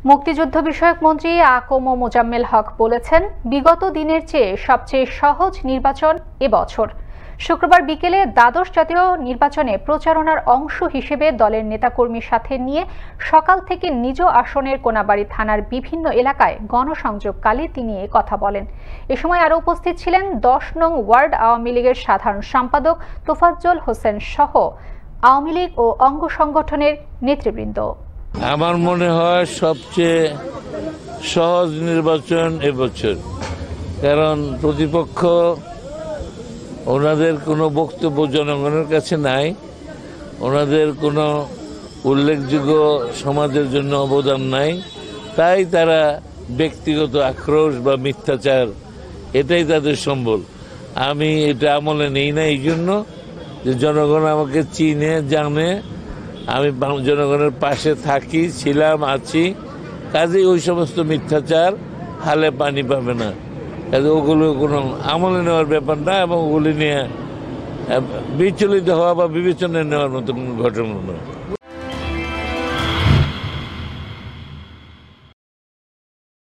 মুক্তিযুদ্ধ বিষয়ক মন্ত্রী আকম মোজাম্মেল হক বলেছেন, বিগত দিনের চেয়ে সবচেয়ে সহজ নির্বাচন এবছর। শুক্রবার বিকেলে দ্বাদশ জাতীয় নির্বাচনে প্রচারণার অংশ হিসেবে দলের নেতাকর্মীর সাথে নিয়ে সকাল থেকে নিজ আসনের কোনাবাড়ী থানার বিভিন্ন এলাকায় গণসংযোগকালে তিনি এ কথা বলেন। এ সময় আরও উপস্থিত ছিলেন ১০ নং ওয়ার্ড আওয়ামী লীগের সাধারণ সম্পাদক তোফাজ্জল হোসেন সহ আওয়ামী লীগ ও অঙ্গ সংগঠনের নেতৃবৃন্দ। আমার মনে হয় সবচেয়ে সহজ নির্বাচন এবছর, কারণ প্রতিপক্ষ ওনাদের কোনো বক্তব্য জনগণের কাছে নাই, ওনাদের কোনো উল্লেখযোগ্য সমাজের জন্য অবদান নাই, তাই তারা ব্যক্তিগত আক্রোশ বা মিথ্যাচার এটাই তাদের সম্বল। আমি এটা আমলে নেই না, এই জন্য যে জনগণ আমাকে চিনে জানে, আমি জনগণের পাশে থাকি, ছিলাম, আছি, কাজেই ওই সমস্ত মিথ্যাচার হালে পানি পাবে না। কাজে ওগুলো কোনো আমলে নেওয়ার ব্যাপার না, এবং ওগুলি নিয়ে বিচলিত হওয়া বা বিবেচনায় নেওয়ার মতো কোনো ঘটনা নয়।